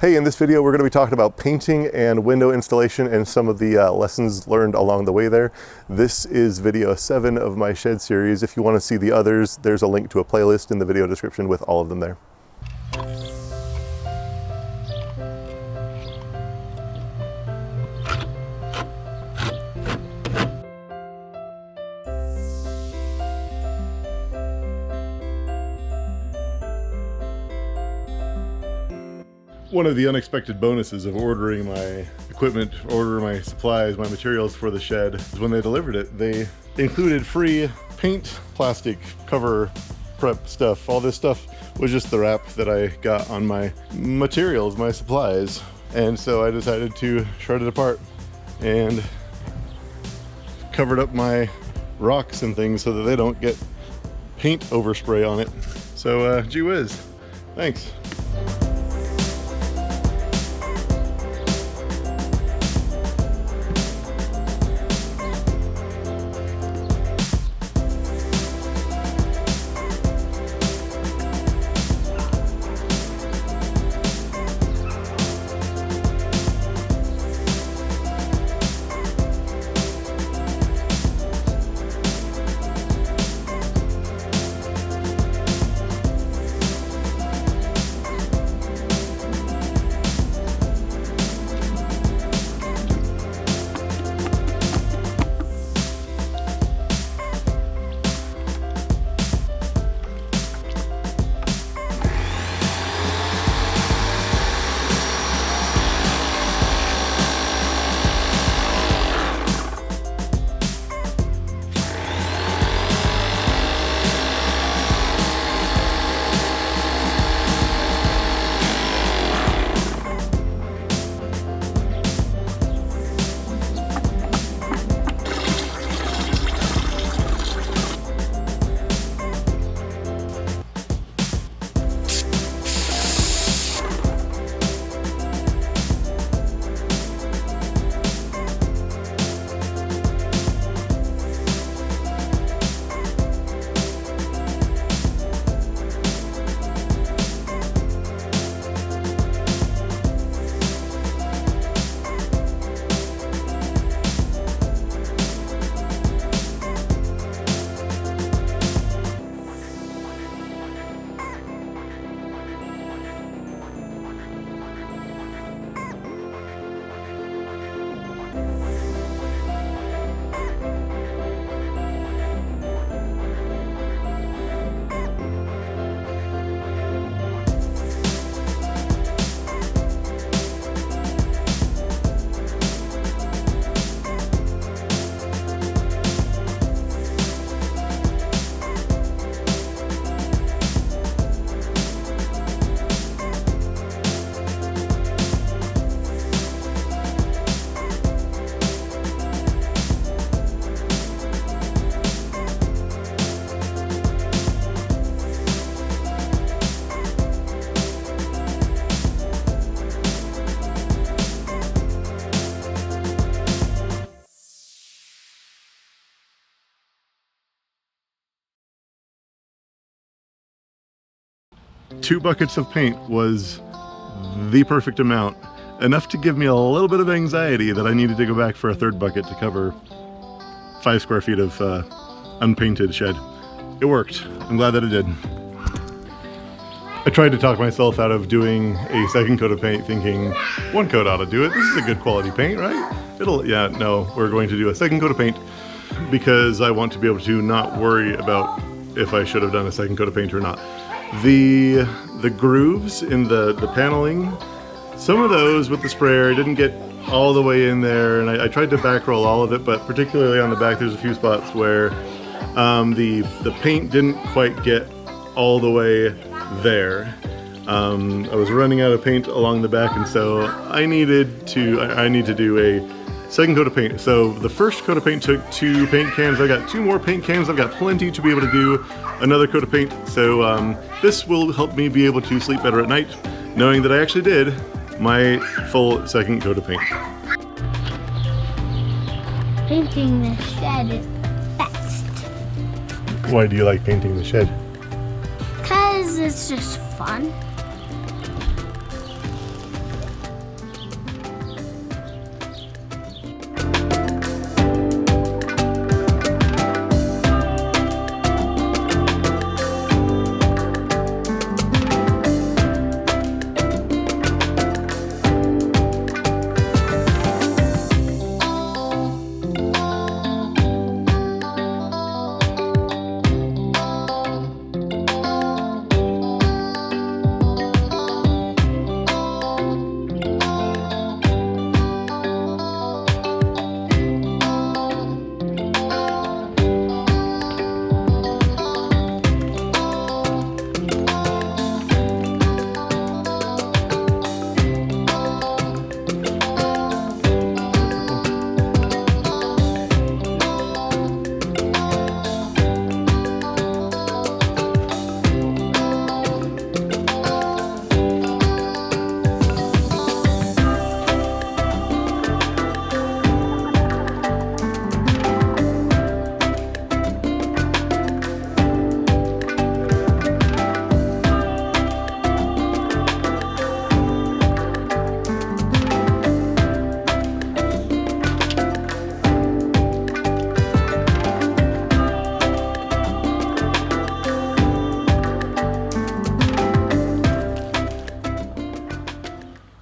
Hey, in this video we're going to be talking about painting and window installation and some of the lessons learned along the way there. This is video 7 of my shed series. If you want to see the others, there's a link to a playlist in the video description with all of them there. One of the unexpected bonuses of ordering my equipment, ordering my supplies, my materials for the shed is when they delivered it, they included free paint, plastic, cover, prep stuff. All this stuff was just the wrap that I got on my materials, my supplies. And so I decided to shred it apart and covered up my rocks and things so that they don't get paint overspray on it. So gee whiz, thanks. Two buckets of paint was the perfect amount, enough to give me a little bit of anxiety that I needed to go back for a third bucket to cover 5 square feet of unpainted shed. It worked. I'm glad that it did. I tried to talk myself out of doing a second coat of paint, thinking one coat ought to do it. This is a good quality paint, right? Yeah, no, we're going to do a second coat of paint because I want to be able to not worry about if I should have done a second coat of paint or not. The grooves in the paneling, some of those with the sprayer didn't get all the way in there, and I tried to back roll all of it, but particularly on the back there's a few spots where the paint didn't quite get all the way there. I was running out of paint along the back, and so I need to do a second coat of paint. So the first coat of paint took 2 paint cans. I got 2 more paint cans. I've got plenty to be able to do another coat of paint. So this will help me be able to sleep better at night, knowing that I actually did my full second coat of paint. Painting the shed is best. Why do you like painting the shed? Because it's just fun.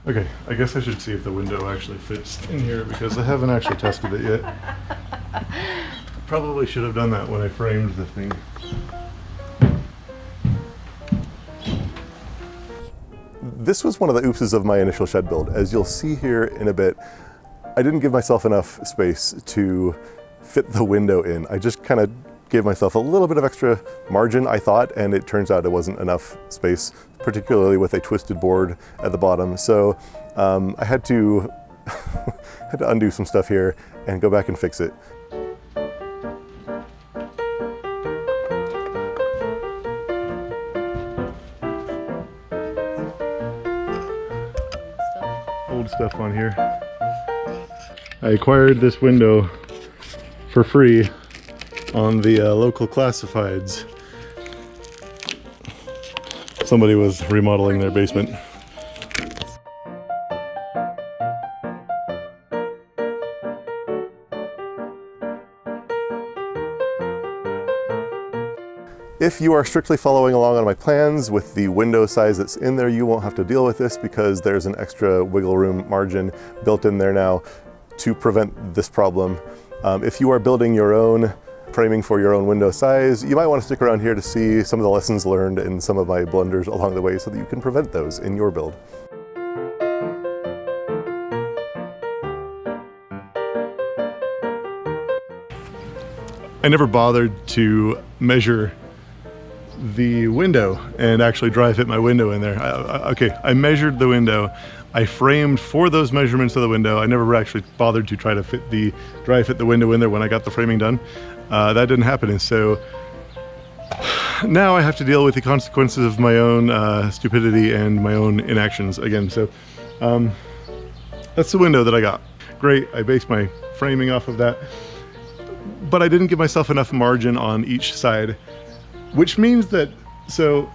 Okay, I guess I should see if the window actually fits in here because I haven't actually tested it yet. Probably should have done that when I framed the thing. This was one of the oopses of my initial shed build. As you'll see here in a bit, I didn't give myself enough space to fit the window in. I just kind of gave myself a little bit of extra margin, I thought, and it turns out it wasn't enough space, particularly with a twisted board at the bottom. So I had to undo some stuff here and go back and fix it. Old stuff on here. I acquired this window for free on the local classifieds. Somebody was remodeling their basement. If you are strictly following along on my plans with the window size that's in there, you won't have to deal with this because there's an extra wiggle room margin built in there now to prevent this problem. If you are building your own framing for your own window size, you might want to stick around here to see some of the lessons learned and some of my blunders along the way so that you can prevent those in your build. I never bothered to measure the window and actually dry fit my window in there. I measured the window. I framed for those measurements of the window. I never actually bothered to try to dry fit the window in there when I got the framing done. That didn't happen, and so now I have to deal with the consequences of my own stupidity and my own inactions again. So that's the window that I got. Great, I based my framing off of that, but I didn't give myself enough margin on each side, which means that, so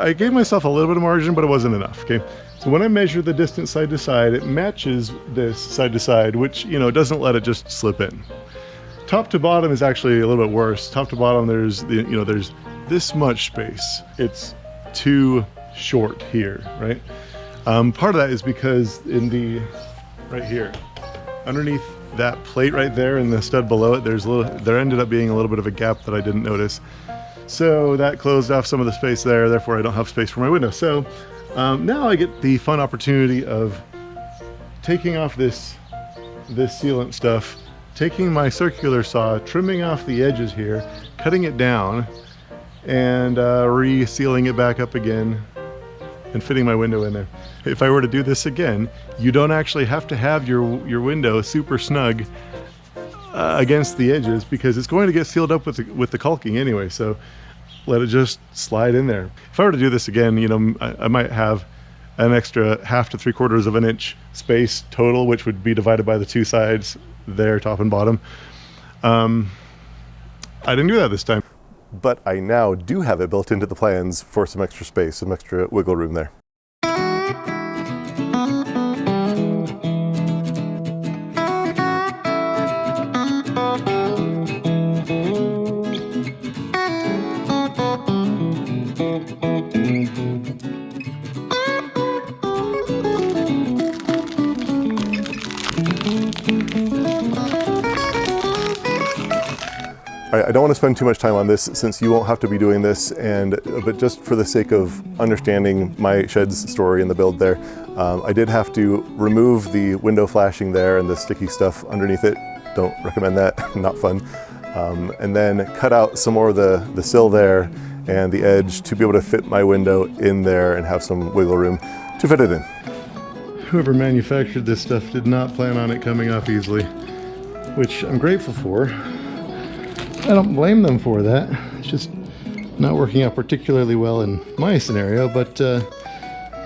I gave myself a little bit of margin, but it wasn't enough, okay? So when I measure the distance side to side, it matches this side to side, which, you know, doesn't let it just slip in. Top to bottom is actually a little bit worse. Top to bottom, there's this much space. It's too short here, right? Part of that is because right here, underneath that plate right there and the stud below it, there ended up being a little bit of a gap that I didn't notice. So that closed off some of the space there, therefore I don't have space for my window. So now I get the fun opportunity of taking off this sealant stuff, taking my circular saw, trimming off the edges here, cutting it down, and re-sealing it back up again and fitting my window in there. If I were to do this again, you don't actually have to have your window super snug against the edges because it's going to get sealed up with the caulking anyway, so let it just slide in there. If I were to do this again, you know, I might have an extra 1/2 to 3/4 of an inch space total, which would be divided by the two sides there, top and bottom. I didn't do that this time. But I now do have it built into the plans for some extra space, some extra wiggle room there. I don't want to spend too much time on this since you won't have to be doing this, but just for the sake of understanding my shed's story and the build there, I did have to remove the window flashing there and the sticky stuff underneath it. Don't recommend that, not fun. And then cut out some more of the sill there and the edge to be able to fit my window in there and have some wiggle room to fit it in. Whoever manufactured this stuff did not plan on it coming off easily, which I'm grateful for. I don't blame them for that. It's just not working out particularly well in my scenario, but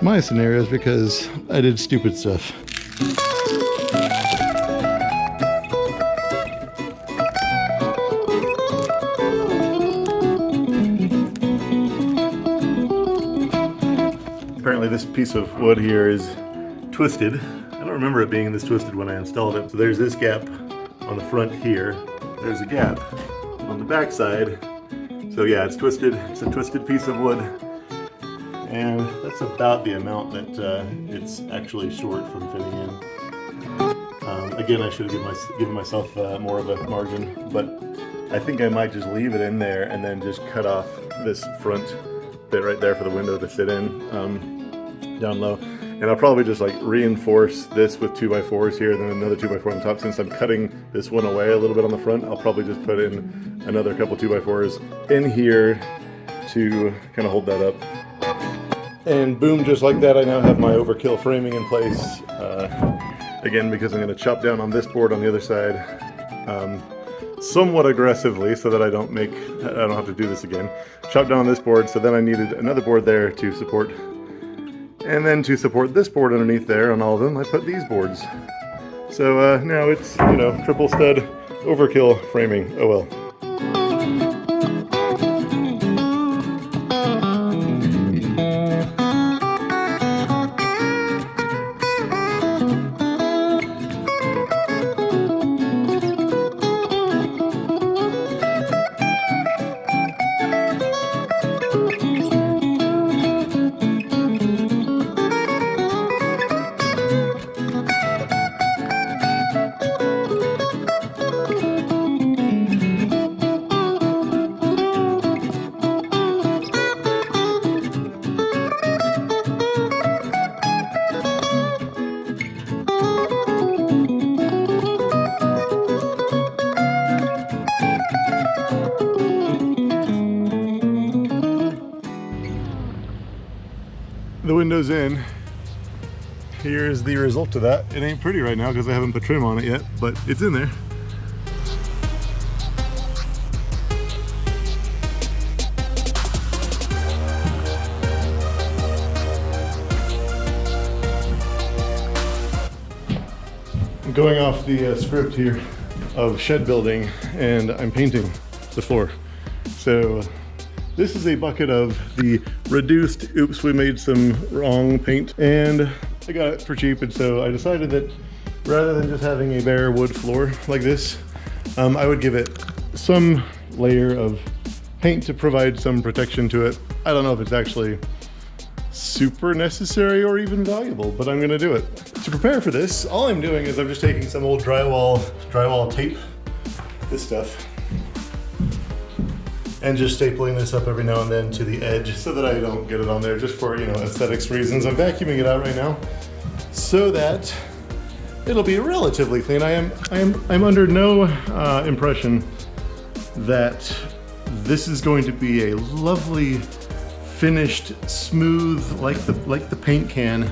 my scenario is because I did stupid stuff. Apparently this piece of wood here is twisted. I don't remember it being this twisted when I installed it. So there's this gap on the front here. There's a gap on the back side. So yeah, it's twisted. It's a twisted piece of wood. And that's about the amount that it's actually short from fitting in. Again, I should have given myself more of a margin, but I think I might just leave it in there and then just cut off this front bit right there for the window to sit in down low. And I'll probably just like reinforce this with 2x4s here, and then another 2x4 on the top. Since I'm cutting this one away a little bit on the front, I'll probably just put in another couple 2x4s in here to kind of hold that up. And boom, just like that, I now have my overkill framing in place. Again, because I'm going to chop down on this board on the other side somewhat aggressively so that I don't have to do this again. Chop down on this board, so then I needed another board there to support. And then to support this board underneath there on all of them, I put these boards. So now it's, you know, triple stud overkill framing. Oh well. The window's in. Here's the result of that. It ain't pretty right now because I haven't put trim on it yet, but it's in there. I'm going off the script here of shed building, and I'm painting the floor. So this is a bucket of the reduced, oops, we made some wrong paint, and I got it for cheap, and so I decided that rather than just having a bare wood floor like this, I would give it some layer of paint to provide some protection to it. I don't know if it's actually super necessary or even valuable, but I'm gonna do it. To prepare for this, all I'm doing is I'm just taking some old drywall tape, this stuff, and just stapling this up every now and then to the edge so that I don't get it on there, just for, you know, aesthetics reasons. I'm vacuuming it out right now so that it'll be relatively clean. I'm under no impression that this is going to be a lovely, finished, smooth, like the paint can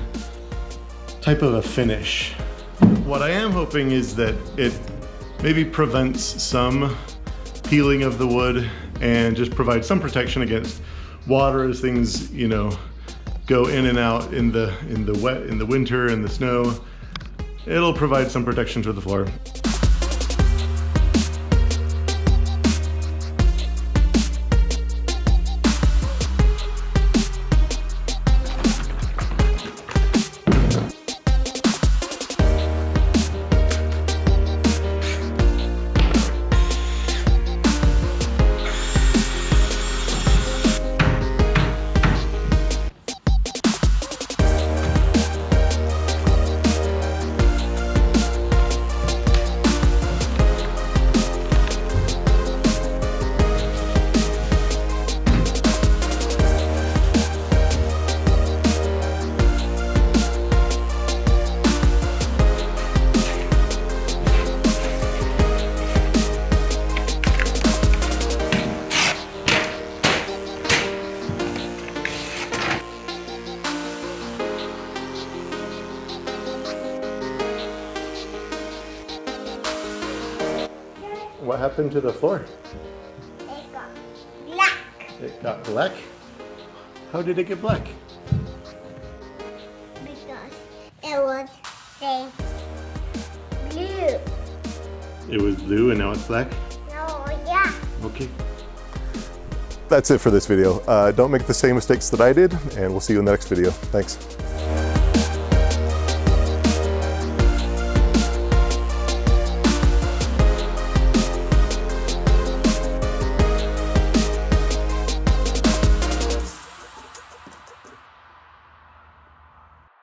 type of a finish. What I am hoping is that it maybe prevents some peeling of the wood and just provide some protection against water as things, you know, go in and out in the winter and the snow. It'll provide some protection to the floor. What happened to the floor? It got black. It got black? How did it get black? Because it was blue. It was blue and now it's black? No, yeah. Okay. That's it for this video. Don't make the same mistakes that I did, and we'll see you in the next video. Thanks.